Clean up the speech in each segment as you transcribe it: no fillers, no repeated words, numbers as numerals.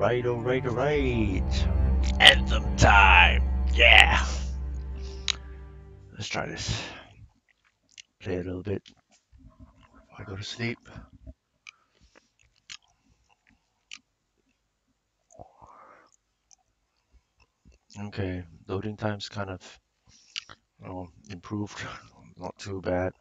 Alright. Anthem time. Yeah. Let's try this. Play a little bit before I go to sleep. Okay, loading time's kind of improved. Not too bad.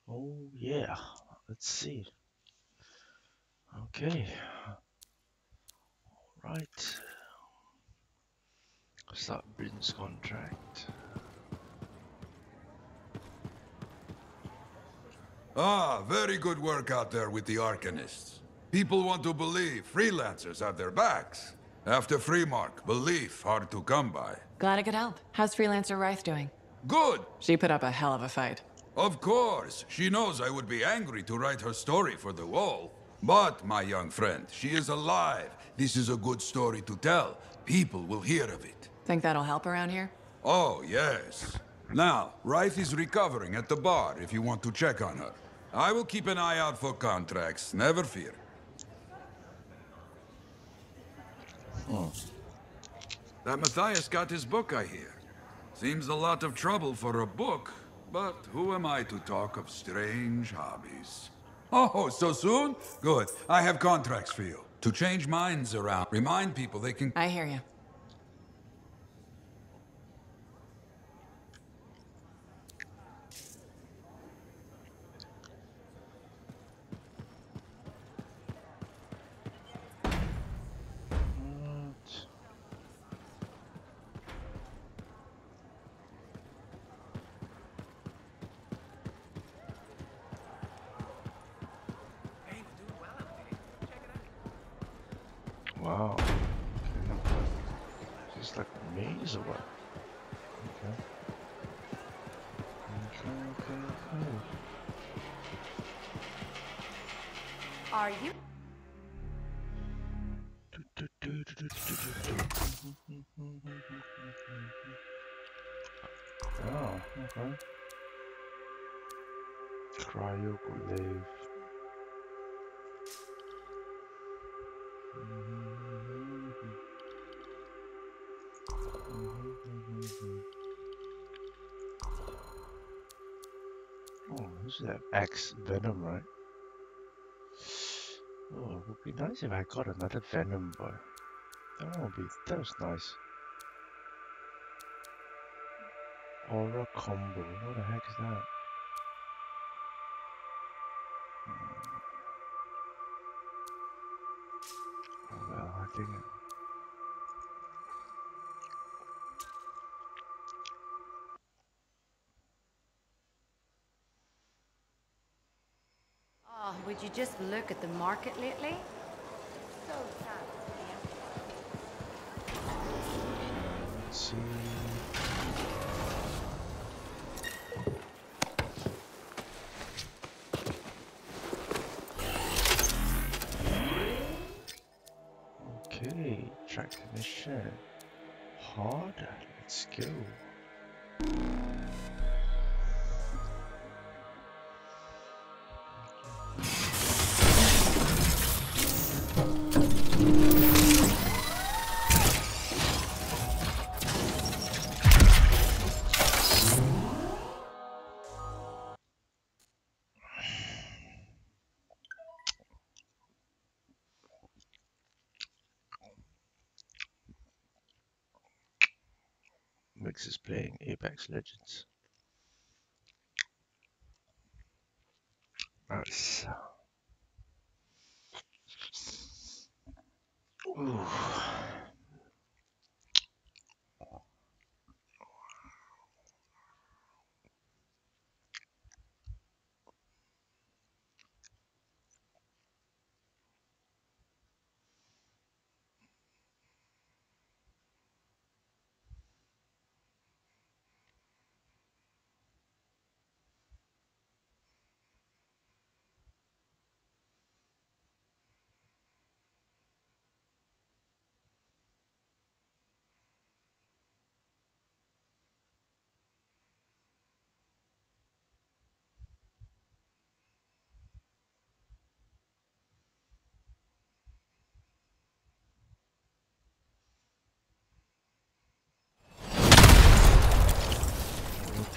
Oh yeah, let's see. Okay, right. Start Britain's contract. Ah, very good work out there with the Arcanists. People want to believe freelancers have their backs. After Freemark, belief hard to come by. Glad I could help. How's Freelancer Rife doing? Good! She put up a hell of a fight. Of course, she knows I would be angry to write her story for the wall. But, my young friend, she is alive. This is a good story to tell. People will hear of it. Think that'll help around here? Oh, yes. Now, Rife is recovering at the bar if you want to check on her. I will keep an eye out for contracts, never fear. Hmm. That Matthias got his book, I hear. Seems a lot of trouble for a book, but who am I to talk of strange hobbies? Oh, so soon? Good. I have contracts for you. To change minds around, remind people they can... I hear you. Wow. Okay. Is this like a maze or what? Okay. Okay. Are you? Oh, okay. Cryograve. Oh, this is that X Venom, right? Oh, it would be nice if I got another Venom, but that was nice. Aura combo. What the heck is that? Oh, well, I think. Oh, would you just look at the market lately? So sad. Let's see. Okay, track the mission. Hard. Let's go. Mix is playing Apex Legends. Nice. Ooh.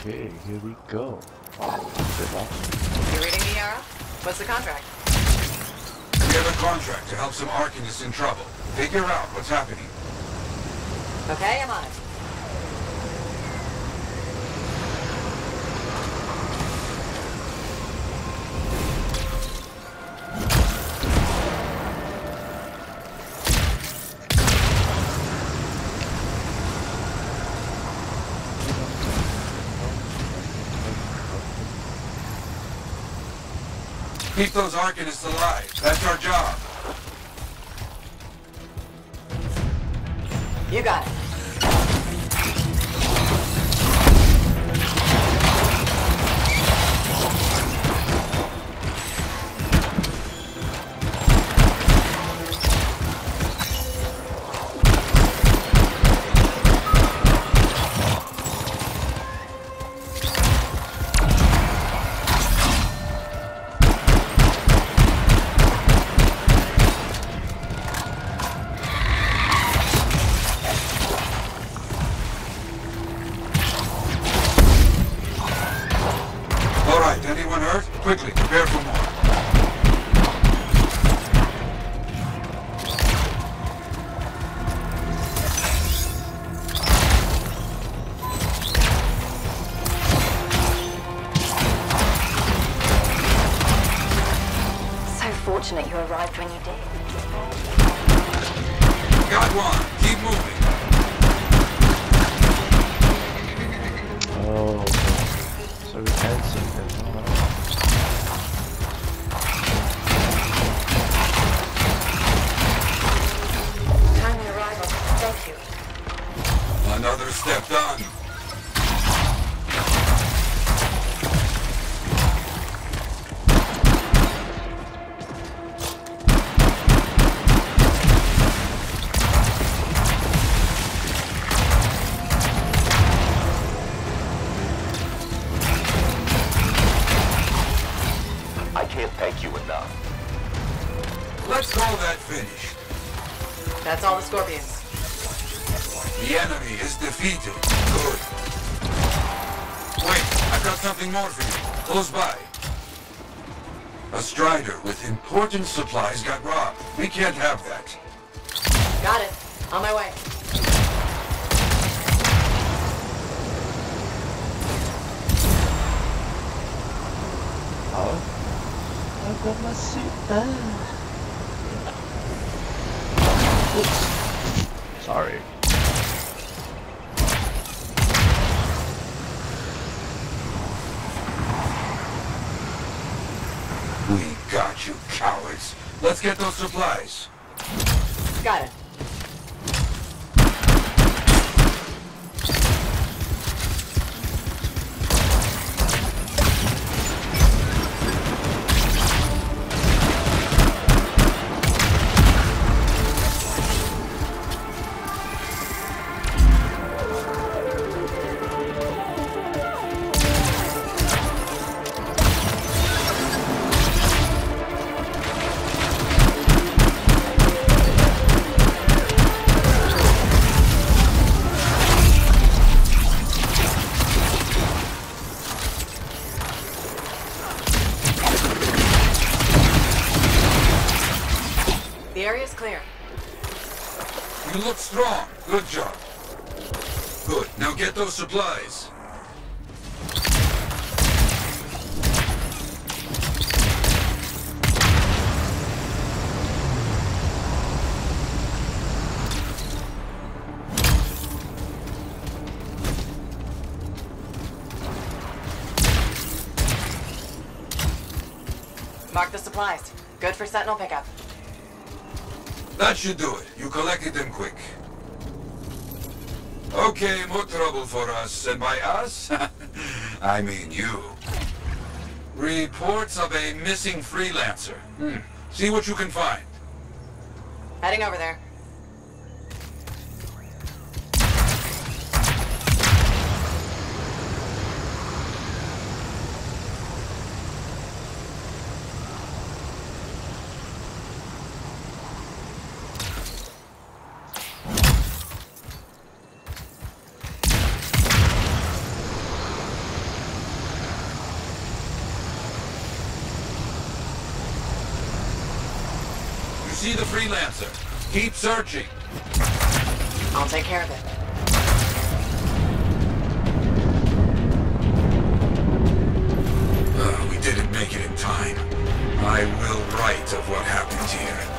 Okay, here we go. Good luck. You reading me, Yara? What's the contract? We have a contract to help some Arcanists in trouble. Figure out what's happening. Okay, I'm on it. Keep those Arcanists alive. That's our job. You got it. All right, anyone hurt? Quickly, prepare for more. So fortunate you arrived when you did. Got one. Keep moving. Oh, so we had something. Timely arrival. Thank you. Another step done. I can't thank you enough. Let's call that finished. That's all the Scorpions. The enemy is defeated. Good. Wait, I've got something more for you. Close by. A Strider with important supplies got robbed. We can't have that. Got it. On my way. Oh, I got my suit back. Oops. Sorry. We got you, cowards. Let's get those supplies. Got it. The area's clear. You look strong. Good job. Good. Now get those supplies. Mark the supplies. Good for Sentinel pickup. That should do it. You collected them quick. Okay, more trouble for us. And by us, I mean you. Reports of a missing freelancer. See what you can find. Heading over there. see the freelancer. Keep searching. I'll take care of it. We didn't make it in time. I will write of what happened here.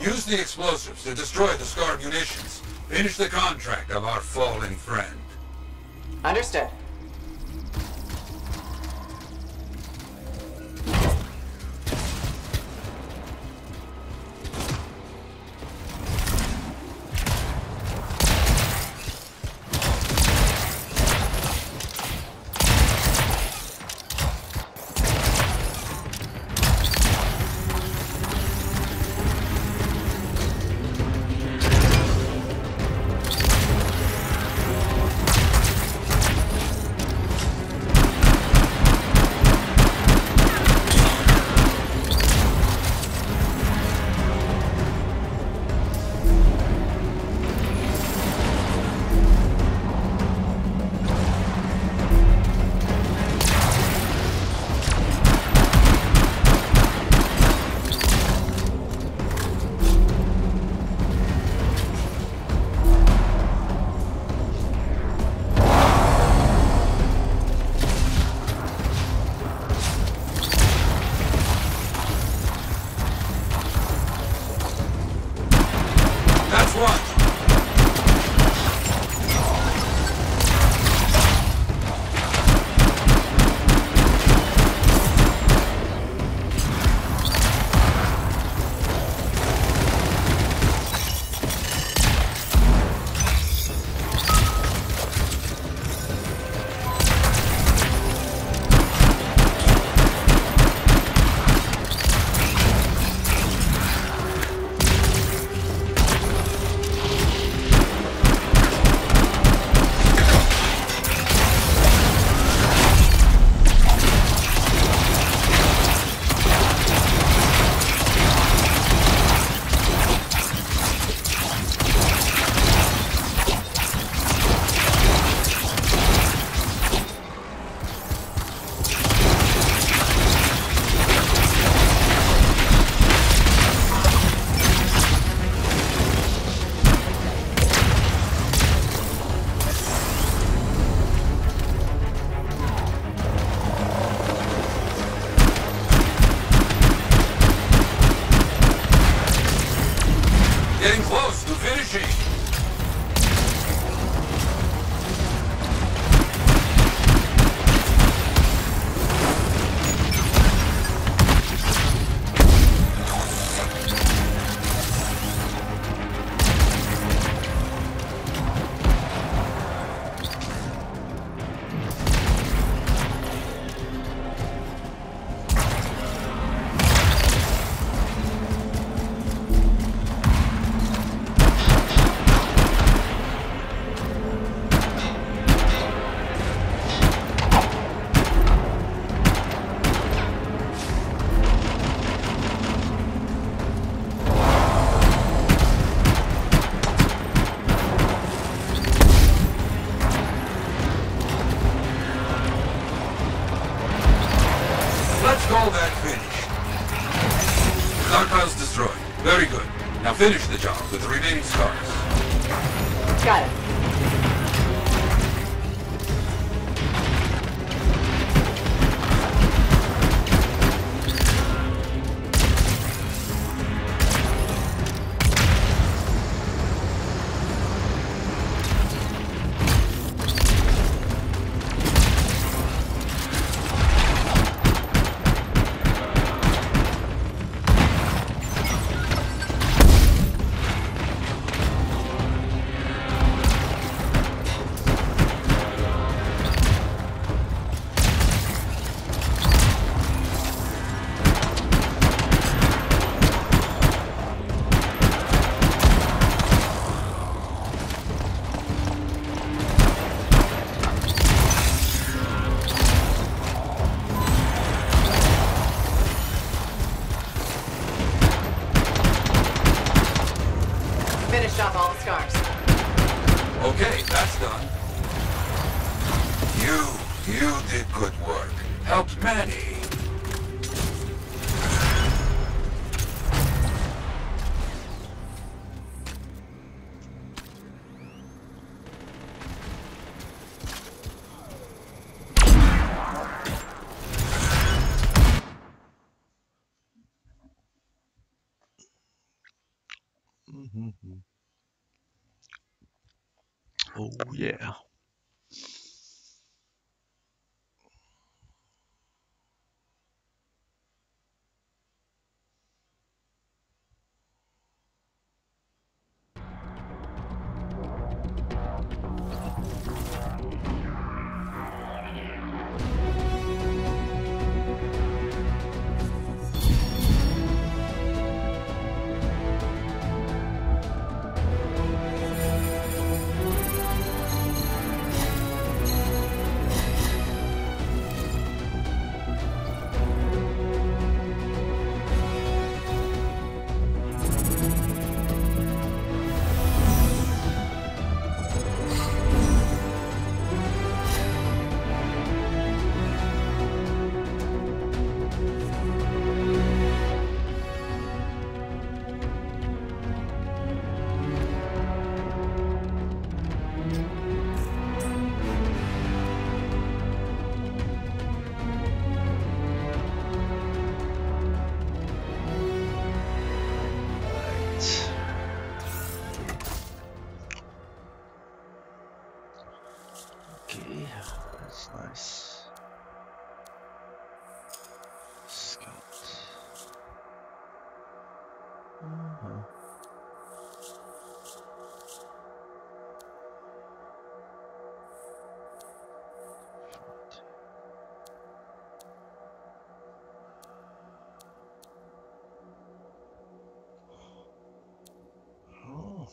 Use the explosives to destroy the Scar munitions. Finish the contract of our fallen friend. Understood. That's one. Getting close to finishing. Let's call that finished. Stockpile's destroyed. Very good. Now finish the job with the remaining scars. Got it. about many. Mm-hmm. Oh yeah. Okay, that's nice. Scout. Uh-huh. Oh.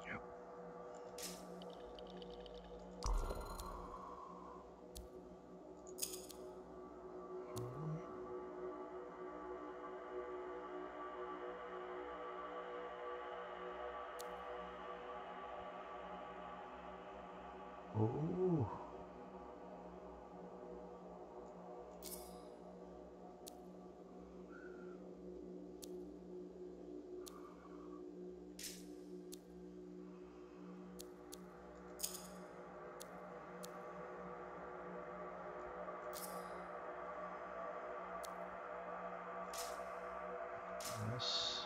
Yep. Oh. Yes.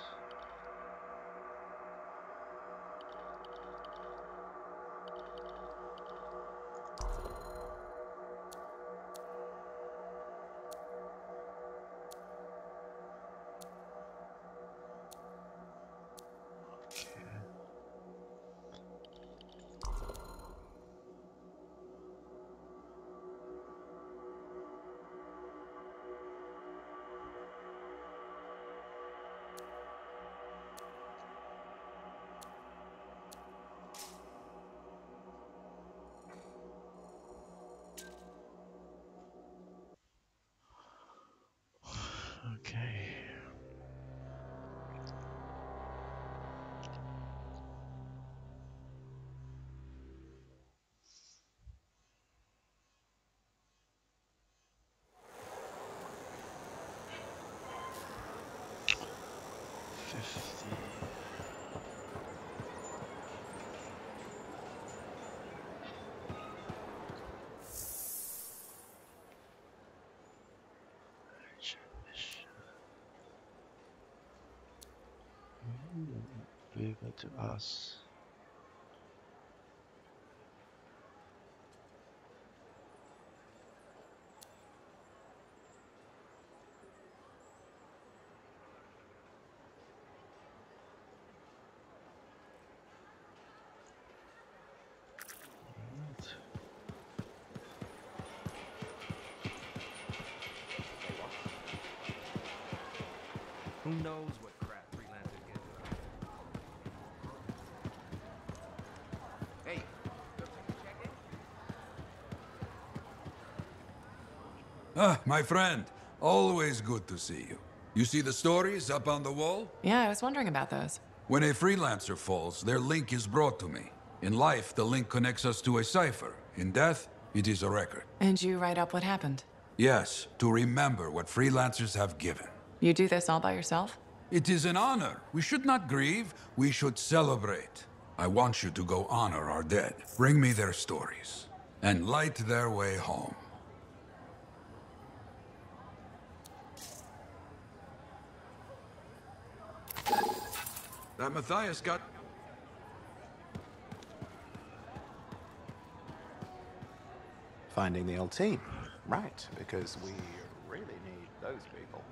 Okay. Okay. 50. Ooh, favor to us. Who knows what crap freelancers get to? Hey, Ah, my friend. Always good to see you. You see the stories up on the wall? Yeah, I was wondering about those. When a freelancer falls, their link is brought to me. In life, the link connects us to a cipher. In death, it is a record. And you write up what happened? Yes, to remember what freelancers have given. You do this all by yourself? It is an honor. We should not grieve, we should celebrate. I want you to go honor our dead. Bring me their stories, and light their way home. That Matthias got... Finding the old team. Right, because we really need those people.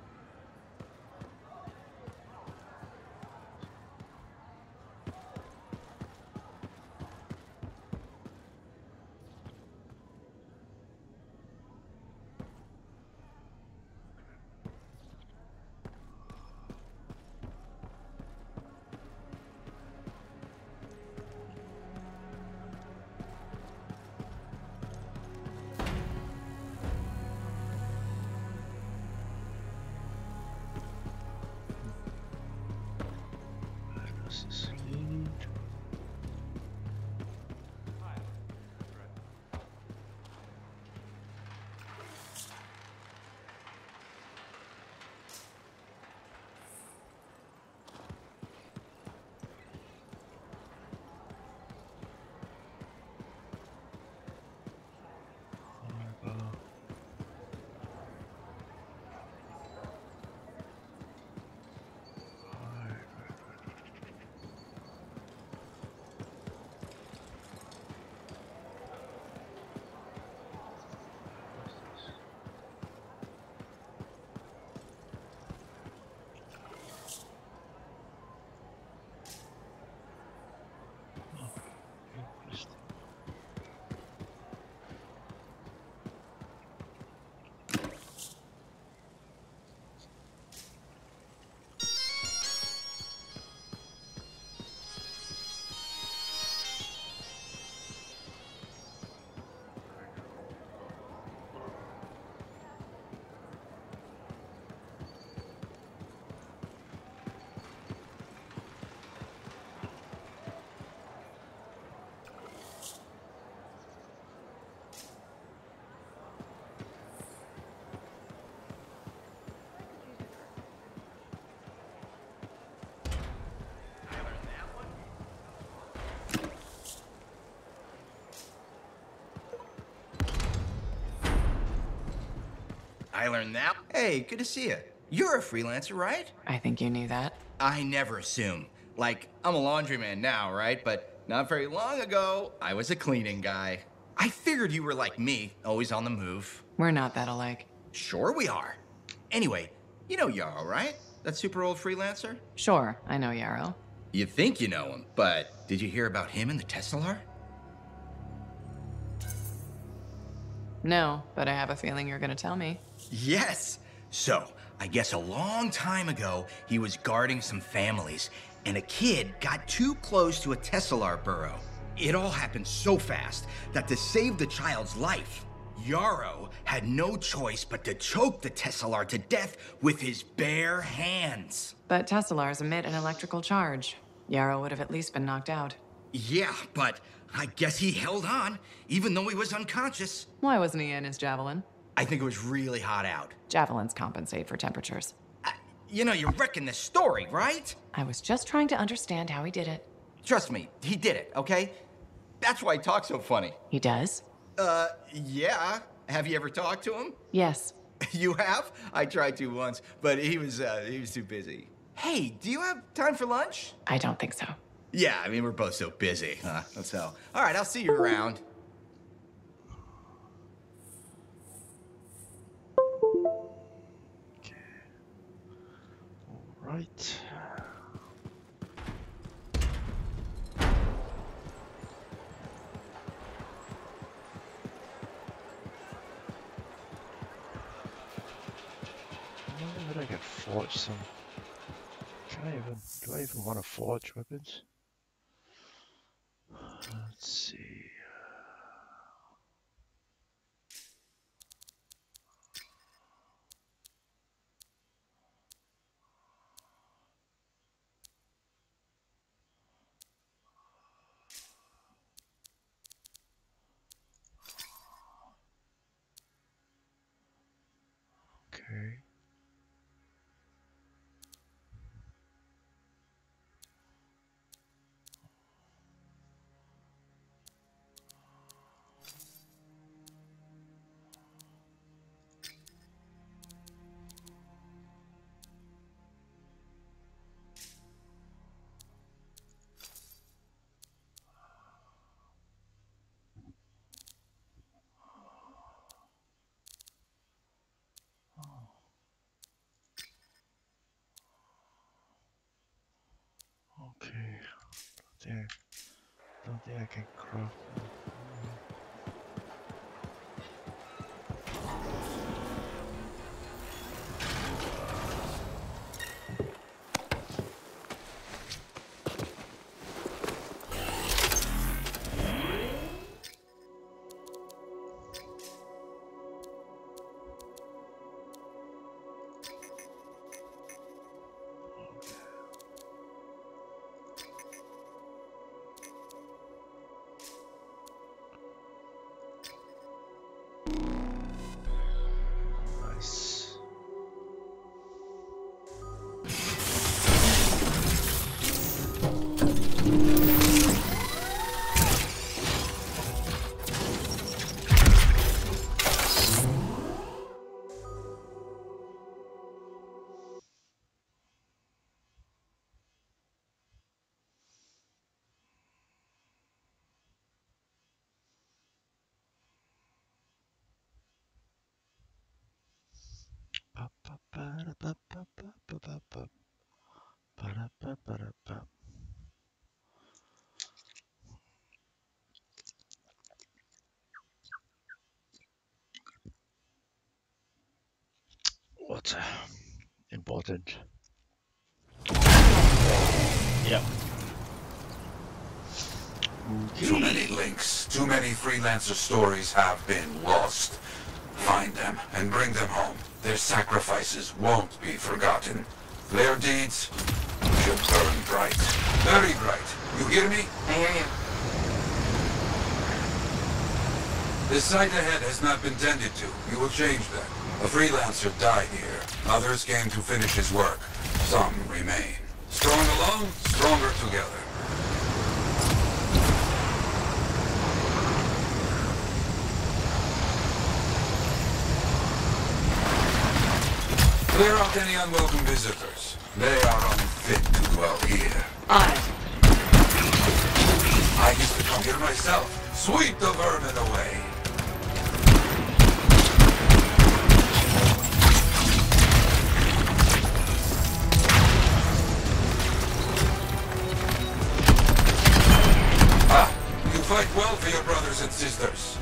I learned that. Hey, good to see you. You're a freelancer, right? I think you knew that. I never assume. Like, I'm a laundryman now, right? But not very long ago, I was a cleaning guy. I figured you were like me, always on the move. We're not that alike. Sure we are. Anyway, you know Yarrow, right? That super old freelancer? Sure, I know Yarrow. You think you know him, but did you hear about him and the Tesla? No, but I have a feeling you're gonna tell me. Yes. So, I guess a long time ago, he was guarding some families, and a kid got too close to a Tesla burrow. It all happened so fast that to save the child's life, Yarrow had no choice but to choke the Tesla to death with his bare hands. But Teslars emit an electrical charge. Yarrow would have at least been knocked out. Yeah, but I guess he held on, even though he was unconscious. Why wasn't he in his javelin? I think it was really hot out. Javelins compensate for temperatures. You know, you're wrecking the story, right? I was just trying to understand how he did it. Trust me, he did it, okay? That's why he talks so funny. He does? Yeah. Have you ever talked to him? Yes. You have? I tried to once, but he was too busy. Hey, do you have time for lunch? I don't think so. Yeah, I mean, we're both so busy, huh? So, all right, I'll see you around. Right. Where I can forge some I even want to forge weapons? Let's see. Okay. Okay. There. Don't think I can craft. Nice. Water. Important. Yep. Too many links, too many freelancer stories have been lost. Find them and bring them home. Their sacrifices won't be forgotten. Their deeds should burn bright. Very bright. You hear me? I hear you. The site ahead has not been tended to. You will change that. A freelancer died here. Others came to finish his work. Some remain. Strong alone, stronger together. Clear out any unwelcome visitors. They are unfit to dwell here. On it. I used to come here myself. Sweep the vermin away. Ah, you fight well for your brothers and sisters.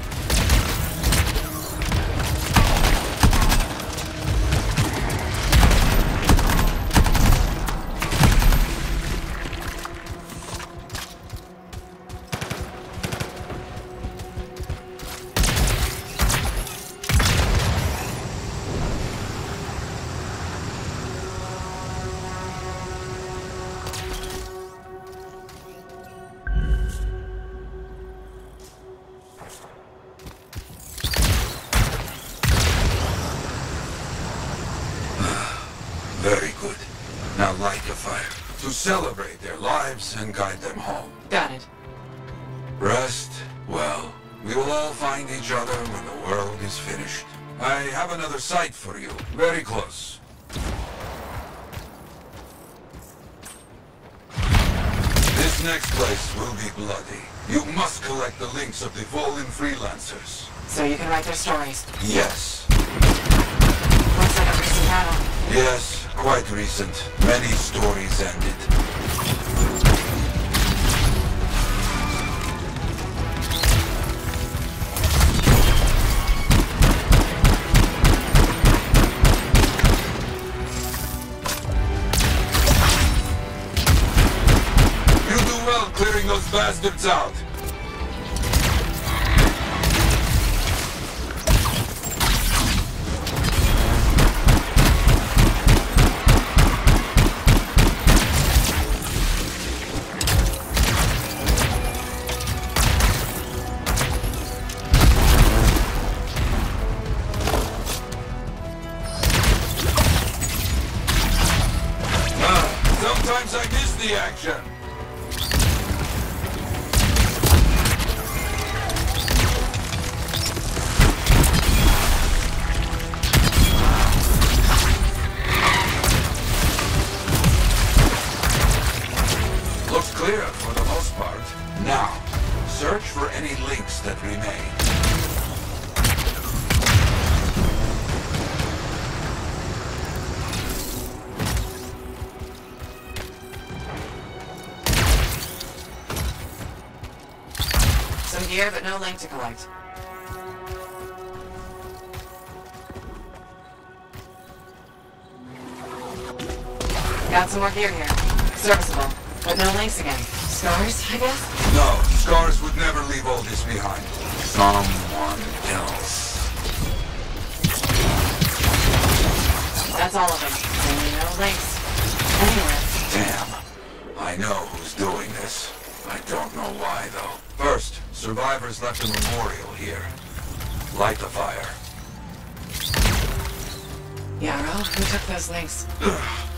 Very good. Now light the fire to celebrate their lives and guide them home. Got it. Rest, well, we will all find each other when the world is finished. I have another site for you, very close. This next place will be bloody. You must collect the links of the fallen freelancers. So you can write their stories. Yes. Looks like a recent battle. Yes, quite recent. Many stories ended. Lights out. Sometimes I miss the action. Looks clear for the most part. Now, search for any links that remain. Some gear, but no link to collect. Got some more gear here. Serviceable, but no links again. Scars, I guess? No, Scars would never leave all this behind. Someone else. That's all of them. Only no links. Anywhere. Damn. I know who's doing this. I don't know why, though. First, survivors left a memorial here. Light the fire. Yarrow, who took those links?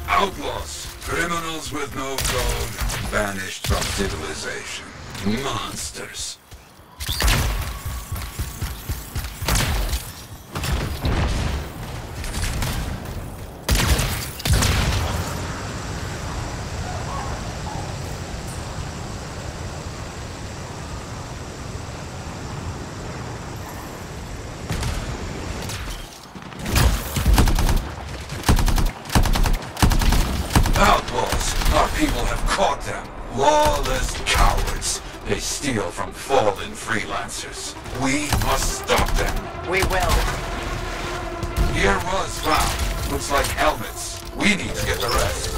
Outlaws. Criminals with no code. Banished from civilization. Monsters. Outlaws! Our people have caught them. Lawless cowards. They steal from fallen freelancers. We must stop them. We will. Gear was found. Looks like helmets. We need to get the rest.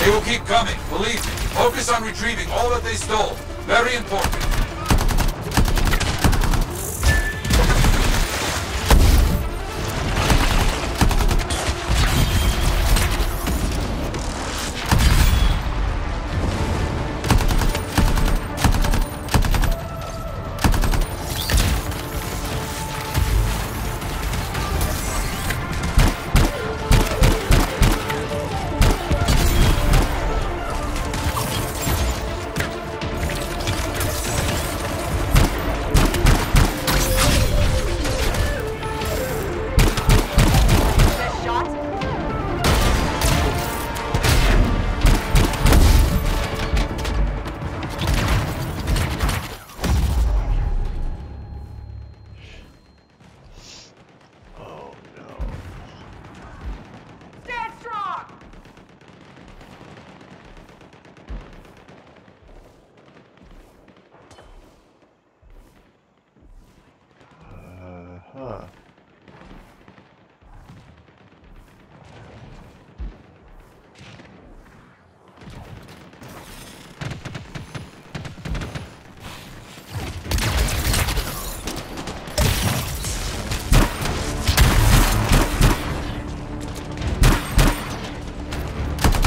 They will keep coming, believe me. Focus on retrieving all that they stole. Very important.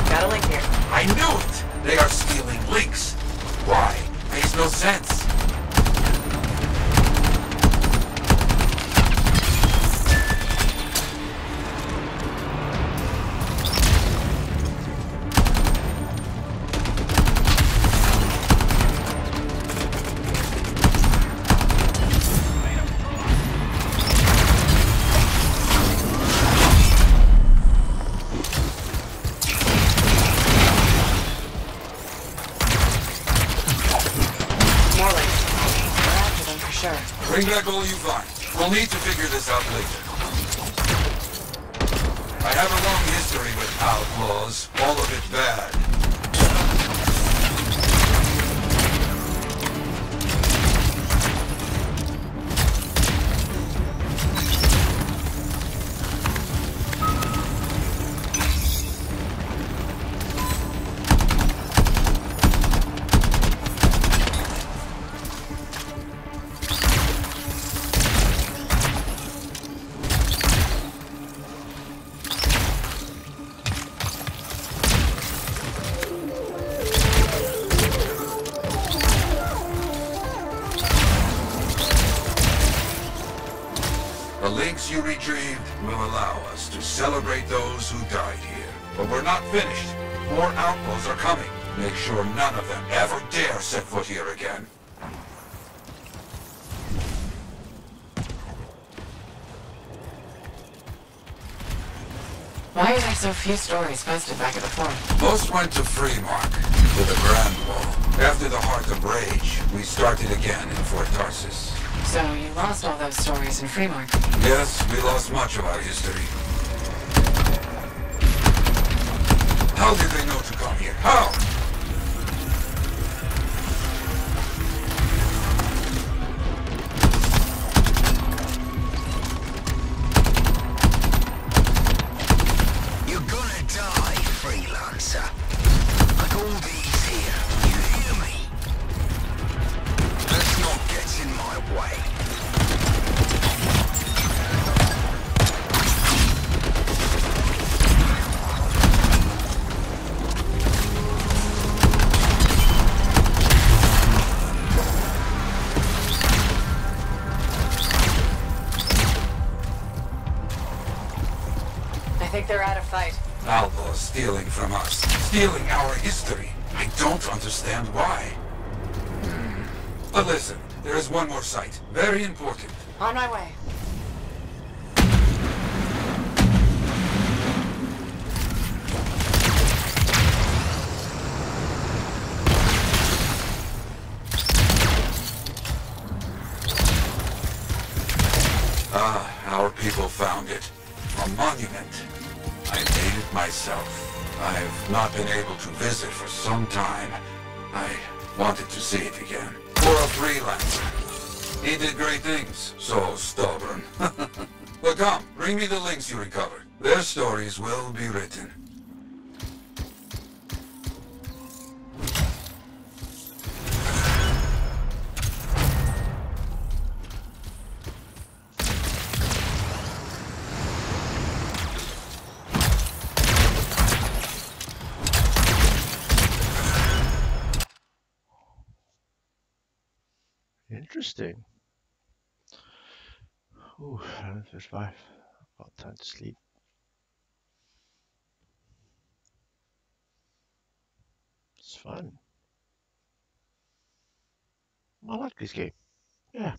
Got a link here. I knew it! They are stealing links. Why? Makes no sense. Bring back all you find. We'll need to figure this out later. I have a long history with outlaws, all of it bad. celebrate those who died here. But we're not finished. More outlaws are coming. Make sure none of them ever dare set foot here again. Why are there so few stories posted back at the fort? Most went to Freemark, to the Grand Wall. After the Heart of Rage, we started again in Fort Tarsus. So you lost all those stories in Freemark? Yes, we lost much of our history. How did they know to come here? How? You're gonna die, freelancer. Like all these here. You hear me? Let's not get in my way. I think they're out of fight. Outlaws stealing from us. Stealing our history. I don't understand why. But listen, there is one more site. Very important. On my way. Ah, our people found it. A monument. I made it myself. I've not been able to visit for some time. I wanted to see it again. For a freelancer. He did great things. So stubborn. But come, bring me the links you recovered. Their stories will be written. Interesting. Ooh, 11:55. About time to sleep. It's fun. I like this game. Yeah.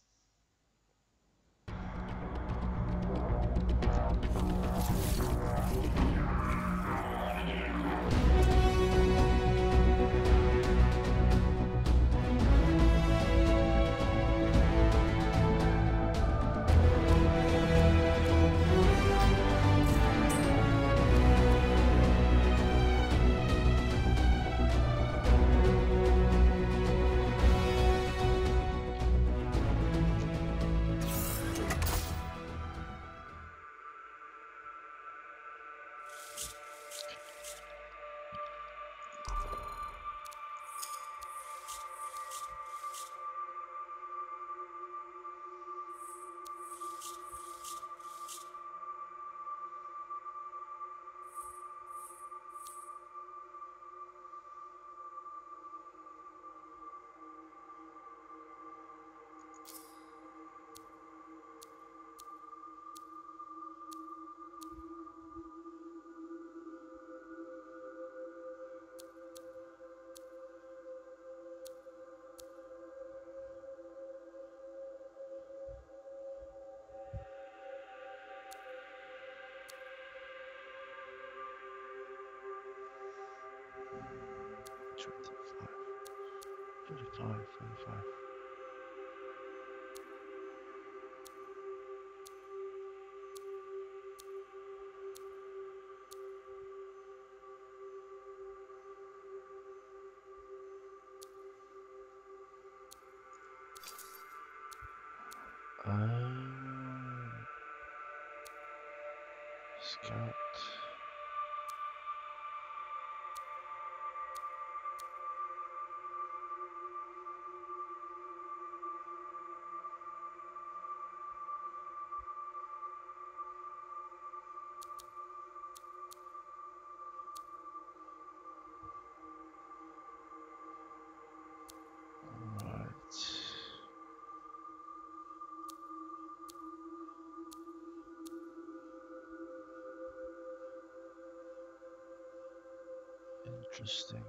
Forty-five. Scout. Alright. Interesting.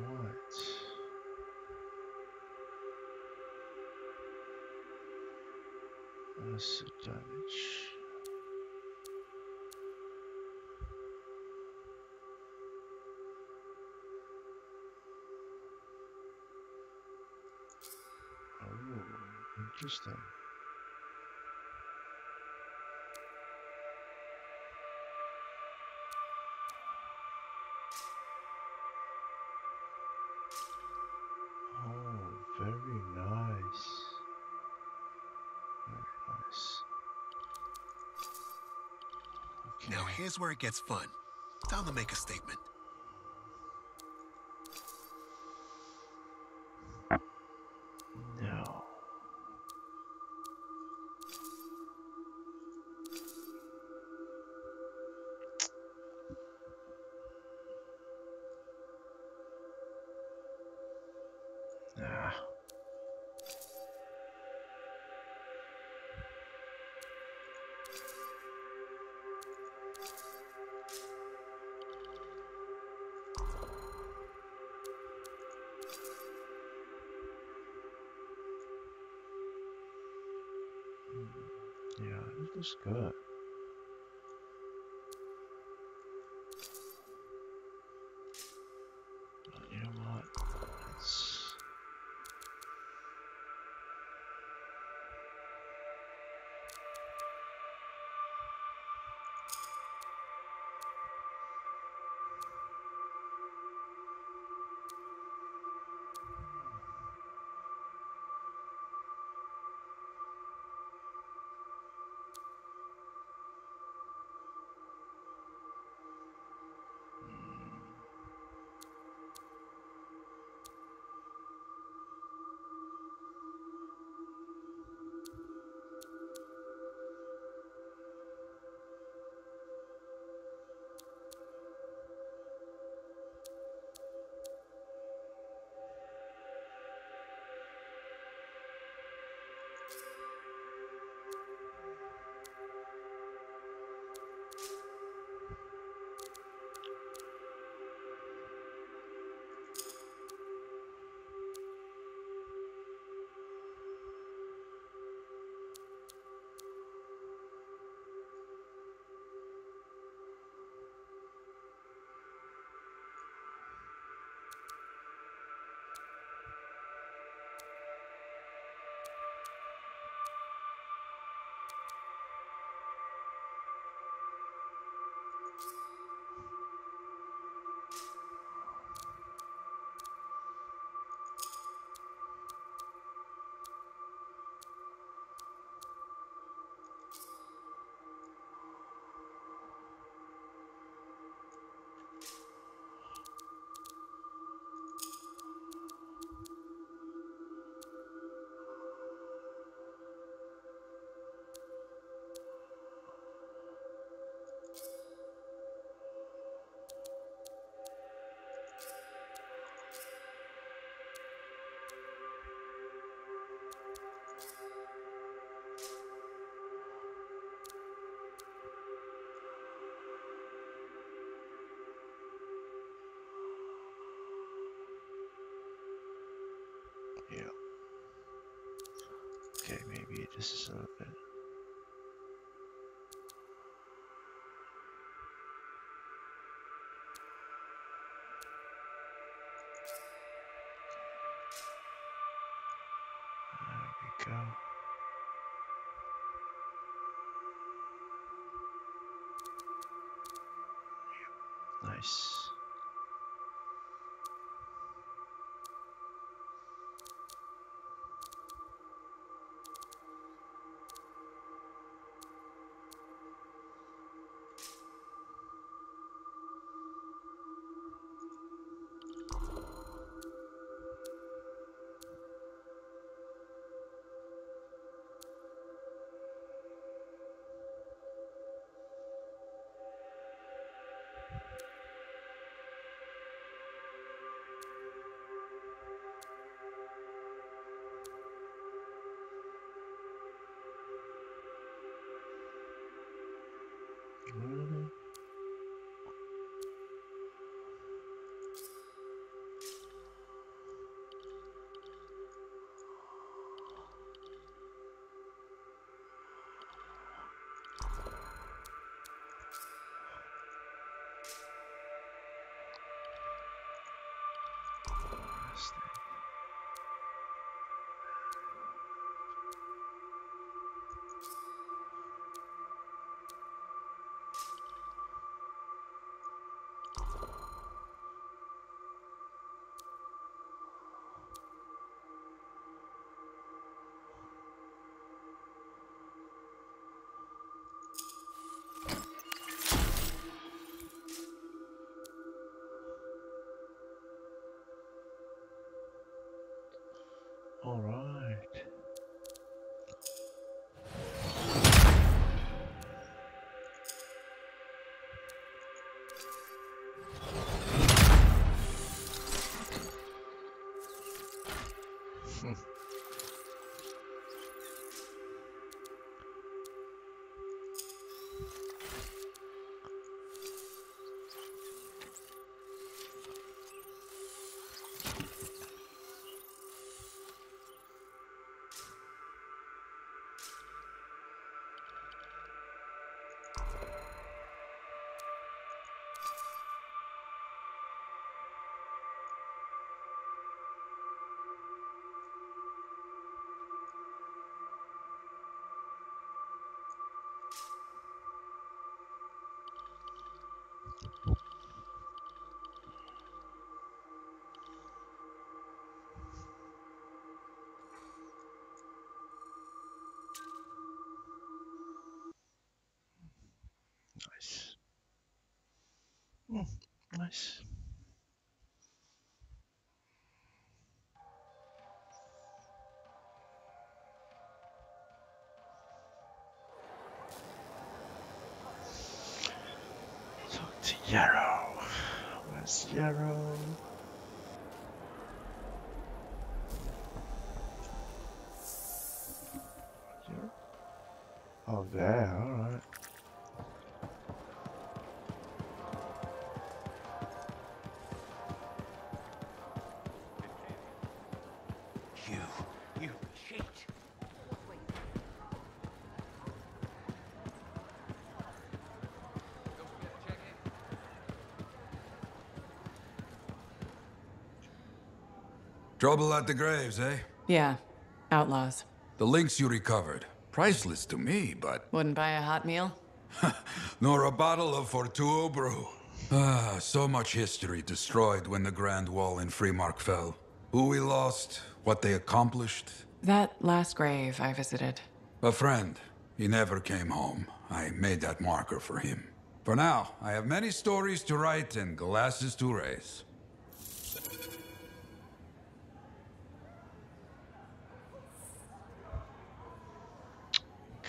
What? Acid damage. Oh, interesting. Oh, very nice. Very nice. Okay. Now here's where it gets fun. Time to make a statement. No. Ah. Yeah, it was good. But you know what? It's yeah. Okay, maybe this is a little bit. There we go. Nice. All right. Nice. Nice. Talk to Yarrow. Where's Yarrow? Oh, there, alright. You cheat. Trouble at the graves, eh? Yeah. Outlaws. The links you recovered. Priceless to me, but... Wouldn't buy a hot meal? nor a bottle of Fortuo brew. Ah, so much history destroyed when the Grand Wall in Freemark fell. Who we lost, what they accomplished. That last grave I visited. A friend. He never came home. I made that marker for him. For now, I have many stories to write and glasses to raise.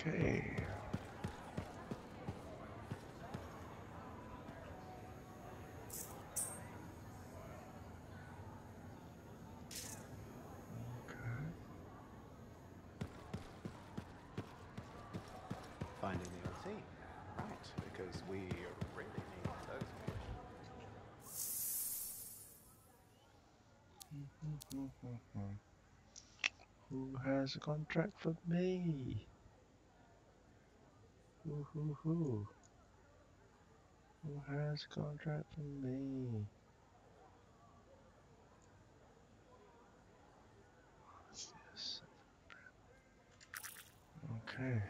Okay. Finding the LT. Right, because we really need those people. Who has a contract for me? Who has a contract for me? Yes. Okay.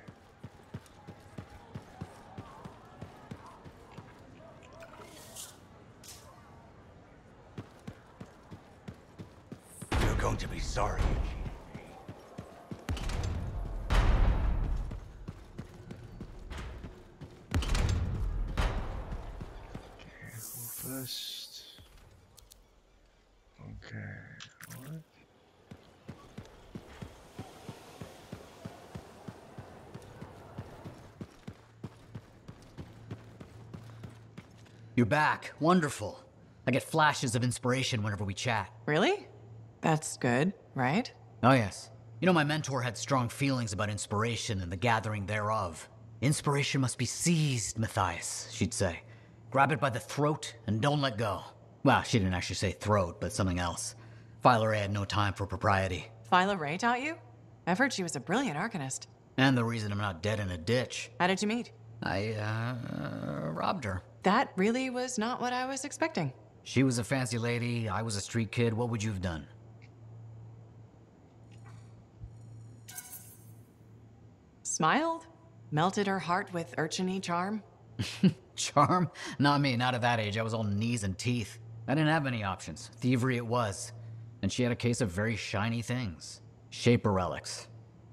You're going to be sorry. Okay, who first? Okay, alright. You're back. Wonderful. I get flashes of inspiration whenever we chat. Really? That's good, right? Oh, yes. You know, my mentor had strong feelings about inspiration and the gathering thereof. Inspiration must be seized, Matthias, she'd say. Grab it by the throat and don't let go. Well, she didn't actually say throat, but something else. Phyla Ray had no time for propriety. Phyla Ray taught you? I've heard she was a brilliant arcanist. And the reason I'm not dead in a ditch. How did you meet? I, robbed her. That really was not what I was expecting. She was a fancy lady, I was a street kid. What would you have done? Smiled? Melted her heart with urchin-y charm? Charm? Not me, not at that age. I was all knees and teeth. I didn't have many options. Thievery it was. And she had a case of very shiny things. Shaper relics.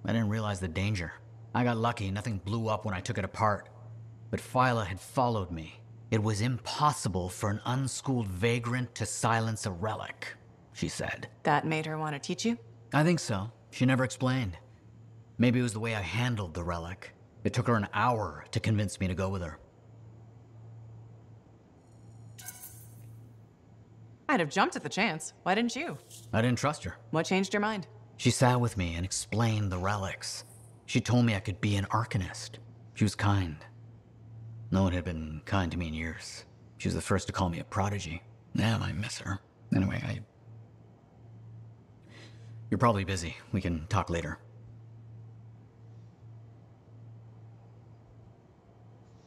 I didn't realize the danger. I got lucky, nothing blew up when I took it apart. But Phyla had followed me. It was impossible for an unschooled vagrant to silence a relic, she said. That made her want to teach you? I think so. She never explained. Maybe it was the way I handled the relic. It took her an hour to convince me to go with her. I'd have jumped at the chance. Why didn't you? I didn't trust her. What changed your mind? She sat with me and explained the relics. She told me I could be an arcanist. She was kind. No one had been kind to me in years. She was the first to call me a prodigy. Damn, I miss her. Anyway, You're probably busy. We can talk later.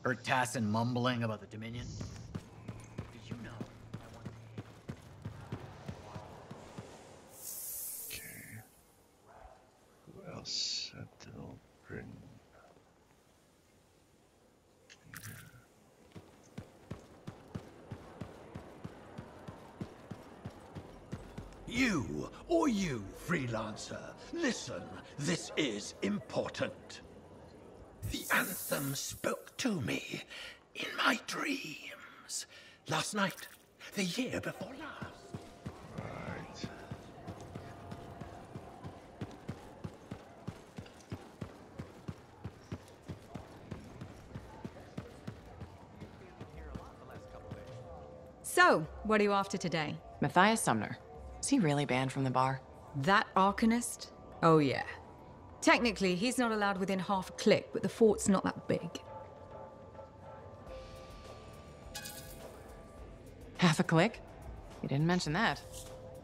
Heard Tassin mumbling about the Dominion? Did you know? Okay. Who else? Sentinel, Britain. You, freelancer, listen, this is important. The anthem spoke to me in my dreams. Last night, the year before last. Right. So, what are you after today? Matthias Sumner. Is he really banned from the bar? That Arcanist? Oh yeah. Technically, he's not allowed within half a click, but the fort's not that big. Half a click? You didn't mention that.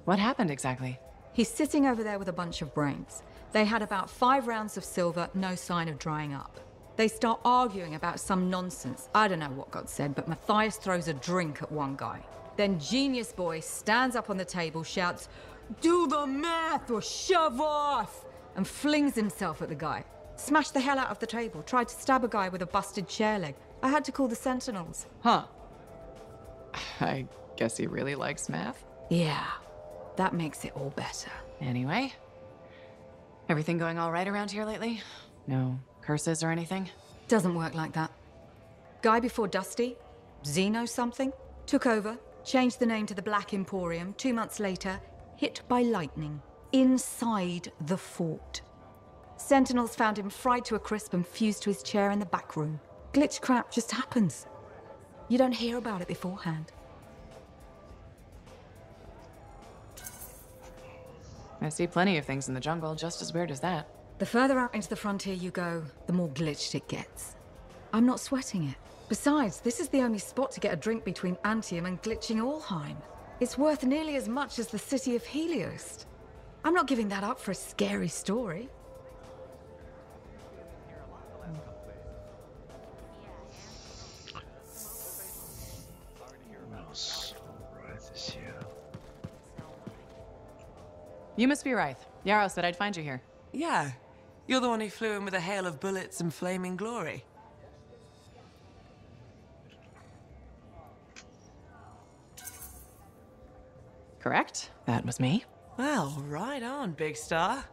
What happened exactly? He's sitting over there with a bunch of brains. They had about 5 rounds of silver, no sign of drying up. They start arguing about some nonsense. I don't know what got said, but Matthias throws a drink at one guy. Then Genius Boy stands up on the table, shouts, "Do the math or shove off!" and flings himself at the guy. Smashed the hell out of the table, tried to stab a guy with a busted chair leg. I had to call the Sentinels. Huh. I guess he really likes math. Yeah, that makes it all better. Anyway, everything going all right around here lately? No curses or anything? Doesn't work like that. Guy before Dusty, Zeno something, took over, changed the name to the Black Emporium. 2 months later, hit by lightning. Inside the fort. Sentinels found him fried to a crisp and fused to his chair in the back room. Glitch crap just happens. You don't hear about it beforehand. I see plenty of things in the jungle just as weird as that. The further out into the frontier you go, the more glitched it gets. I'm not sweating it. Besides, this is the only spot to get a drink between Antium and glitching Allheim. It's worth nearly as much as the city of Helios. I'm not giving that up for a scary story. Who else will ride this year? You must be Rythe. Yarrow said I'd find you here. Yeah. You're the one who flew in with a hail of bullets and flaming glory. Correct? That was me. Well, right on, big star.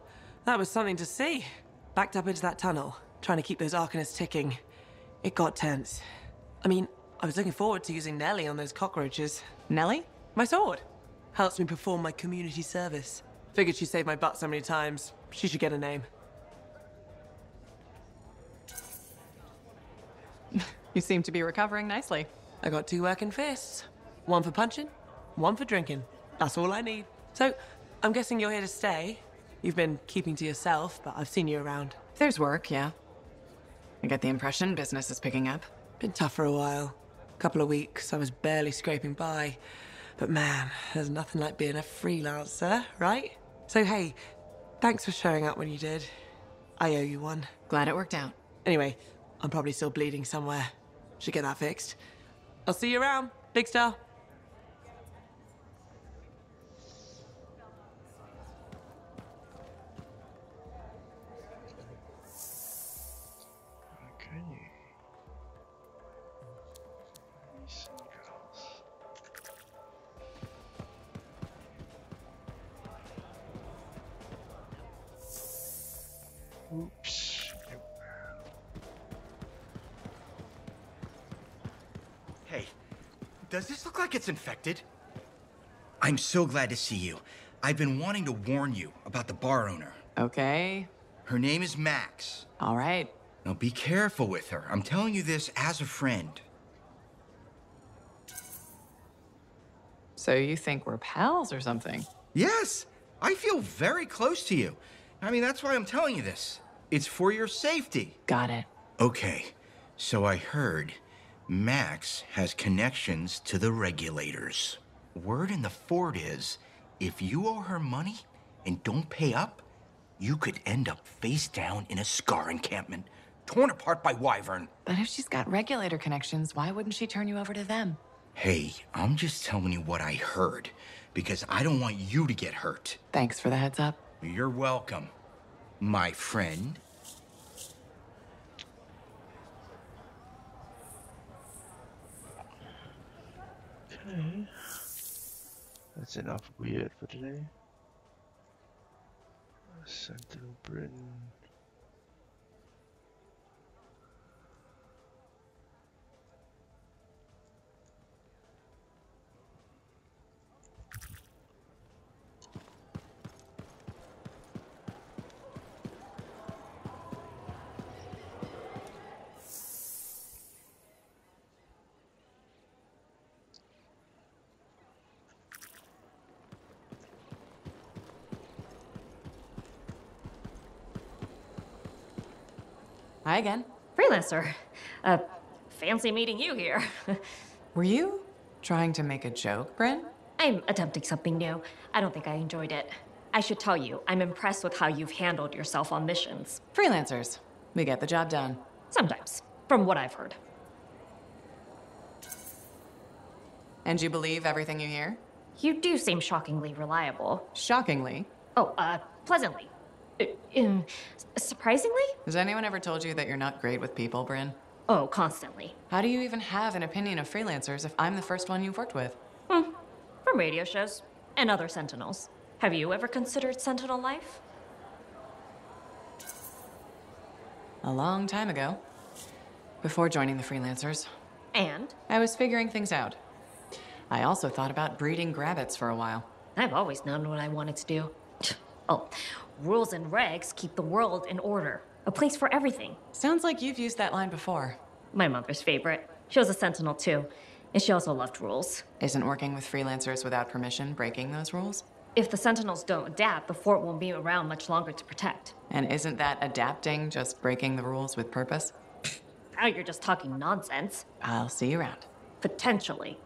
That was something to see. Backed up into that tunnel, trying to keep those Arcanists ticking. It got tense. I mean, I was looking forward to using Nellie on those cockroaches. Nellie? My sword. Helps me perform my community service. Figured she saved my butt so many times. She should get a name. You seem to be recovering nicely. I got 2 working fists. 1 for punching, 1 for drinking. That's all I need. So, I'm guessing you're here to stay. You've been keeping to yourself, but I've seen you around. There's work, yeah. I get the impression business is picking up. Been tough for a while. Couple of weeks, I was barely scraping by. But man, there's nothing like being a freelancer, right? So hey, thanks for showing up when you did. I owe you one. Glad it worked out. Anyway, I'm probably still bleeding somewhere. Should get that fixed. I'll see you around, big star. Does this look like it's infected? I'm so glad to see you. I've been wanting to warn you about the bar owner. Okay. Her name is Max. All right. Now be careful with her. I'm telling you this as a friend. So you think we're pals or something? Yes, I feel very close to you. I mean, that's why I'm telling you this. It's for your safety. Got it. Okay, so I heard Max has connections to the regulators. Word in the fort is, if you owe her money and don't pay up, you could end up face down in a Scar encampment, torn apart by Wyvern. But if she's got regulator connections, why wouldn't she turn you over to them? Hey, I'm just telling you what I heard, because I don't want you to get hurt. Thanks for the heads up. You're welcome, my friend. Okay. That's enough weird for today. Sentinel Britain. Hi again. Freelancer. Fancy meeting you here. Were you trying to make a joke, Bryn? I'm attempting something new. I don't think I enjoyed it. I should tell you, I'm impressed with how you've handled yourself on missions. Freelancers. We get the job done. Sometimes, from what I've heard. And you believe everything you hear? You do seem shockingly reliable. Shockingly? Oh, pleasantly. Surprisingly? Has anyone ever told you that you're not great with people, Bryn? Oh, constantly. How do you even have an opinion of freelancers if I'm the first one you've worked with? From radio shows and other Sentinels. Have you ever considered Sentinel life? A long time ago. Before joining the freelancers. And? I was figuring things out. I also thought about breeding grabbits for a while. I've always known what I wanted to do. Oh, rules and regs keep the world in order. A place for everything. Sounds like you've used that line before. My mother's favorite. She was a Sentinel too, and she also loved rules. Isn't working with freelancers without permission breaking those rules? If the Sentinels don't adapt, the fort won't be around much longer to protect. And isn't that adapting just breaking the rules with purpose? Now you're just talking nonsense. I'll see you around. Potentially.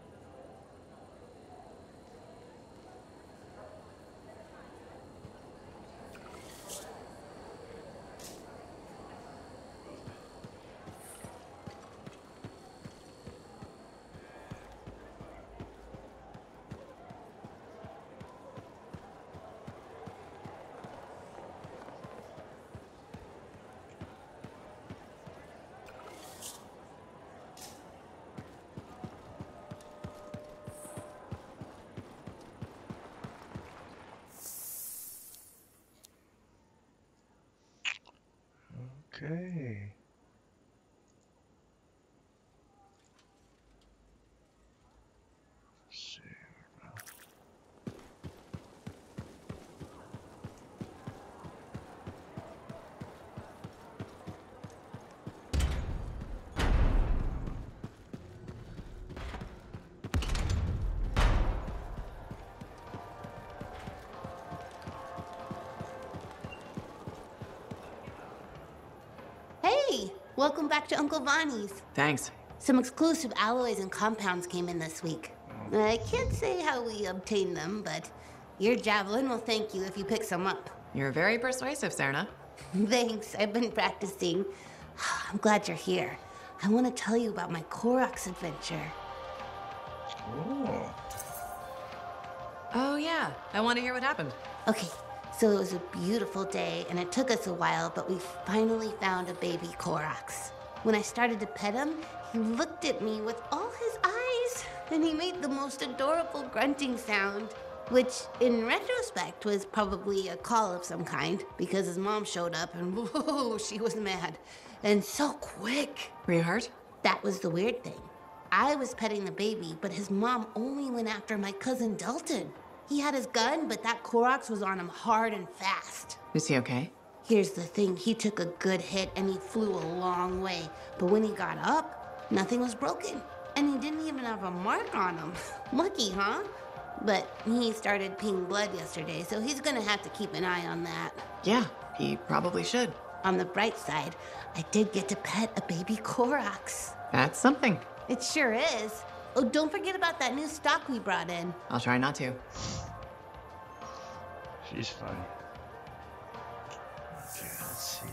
Okay. Hey, welcome back to Uncle Vonnie's. Thanks. Some exclusive alloys and compounds came in this week. I can't say how we obtained them, but your javelin will thank you if you pick some up. You're very persuasive, Serna. Thanks, I've been practicing. I'm glad you're here. I want to tell you about my Koroks adventure. Oh, yeah. I want to hear what happened. Okay, so it was a beautiful day, and it took us a while, but we finally found a baby Koroks. When I started to pet him, he looked at me with all his eyes, and he made the most adorable grunting sound, which, in retrospect, was probably a call of some kind, because his mom showed up, and whoa, she was mad. And so quick. Were you hurt? That was the weird thing. I was petting the baby, but his mom only went after my cousin Dalton. He had his gun, but that Koroks was on him hard and fast. Is he okay? Here's the thing, he took a good hit and he flew a long way. But when he got up, nothing was broken. And he didn't even have a mark on him. Lucky, huh? But he started peeing blood yesterday, so he's gonna have to keep an eye on that. Yeah, he probably should. On the bright side, I did get to pet a baby Koroks. That's something. It sure is. Oh, don't forget about that new stock we brought in. I'll try not to. She's funny. Okay, let's see.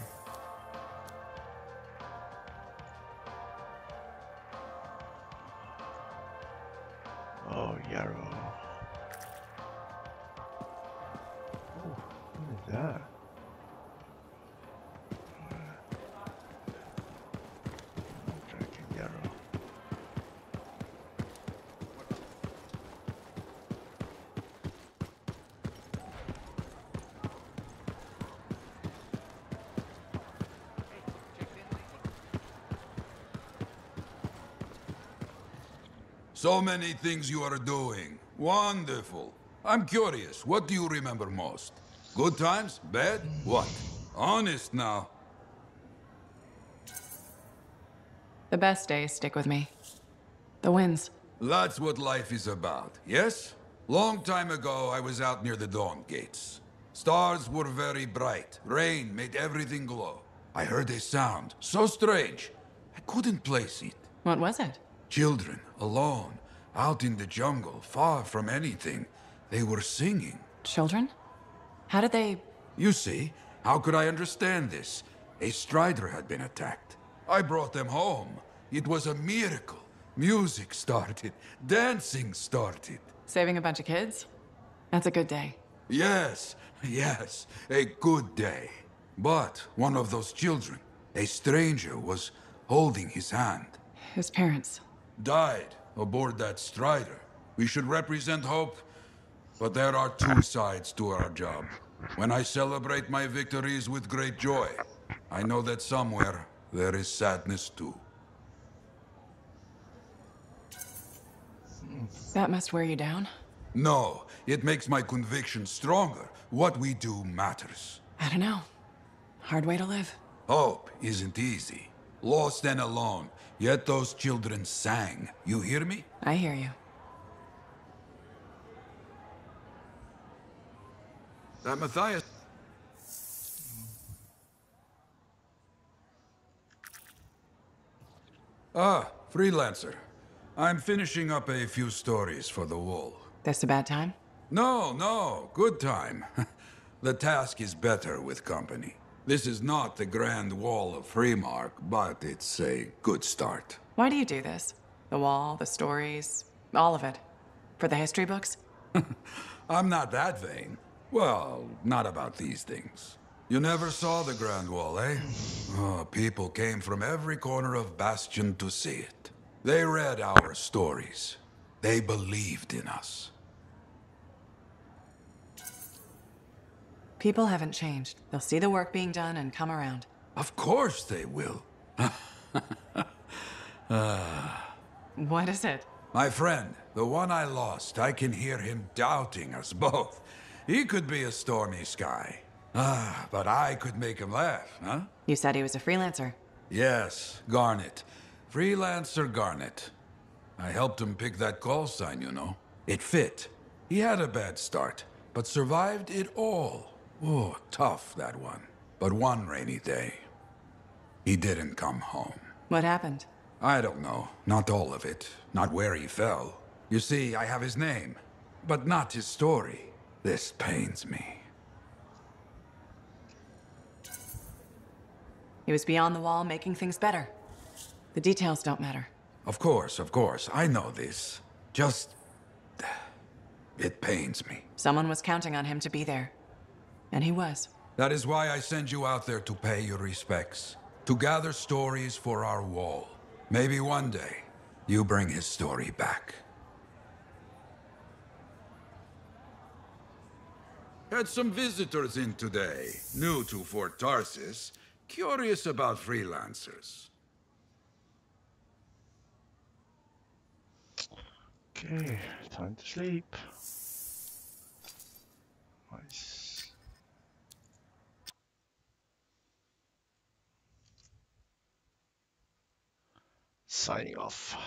Oh, Yarrow. Oh, what is that? Dragon Yarrow. So many things you are doing. Wonderful. I'm curious, what do you remember most? Good times? Bad? What? Honest now. The best days stick with me. The wins. That's what life is about, yes? Long time ago, I was out near the Dawn Gates. Stars were very bright. Rain made everything glow. I heard a sound, so strange. I couldn't place it. What was it? Children, alone, out in the jungle, far from anything. They were singing. Children? How did they... You see, how could I understand this? A strider had been attacked. I brought them home. It was a miracle. Music started. Dancing started. Saving a bunch of kids? That's a good day. Yes, yes, a good day. But one of those children, a stranger, was holding his hand. His parents. Died aboard that strider. We should represent hope, but there are two sides to our job. When I celebrate my victories with great joy, I know that somewhere there is sadness too. That must wear you down? No, it makes my conviction stronger. What we do matters. I don't know. Hard way to live. Hope isn't easy. Lost and alone. Yet those children sang. You hear me? I hear you. That Matthias... Ah, freelancer. I'm finishing up a few stories for the wall. This a bad time? No, no, good time. The task is better with company. This is not the Grand Wall of Freemark, but it's a good start. Why do you do this? The wall, the stories, all of it. For the history books? I'm not that vain. Well, not about these things. You never saw the Grand Wall, eh? Oh, people came from every corner of Bastion to see it. They read our stories. They believed in us. People haven't changed. They'll see the work being done and come around. Of course they will. What is it? My friend, the one I lost, I can hear him doubting us both. He could be a stormy sky. But I could make him laugh, huh? You said he was a freelancer. Yes, Garnet. Freelancer Garnet. I helped him pick that call sign, you know. It fit. He had a bad start, but survived it all. Oh, tough, that one. But one rainy day, he didn't come home. What happened? I don't know. Not all of it. Not where he fell. You see, I have his name, but not his story. This pains me. He was beyond the wall, making things better. The details don't matter. Of course, I know this. Just... it pains me. Someone was counting on him to be there. And he was. That is why I send you out there to pay your respects. To gather stories for our wall. Maybe one day, you bring his story back. Had some visitors in today. New to Fort Tarsis. Curious about freelancers. Okay, time to sleep. Nice. Signing off.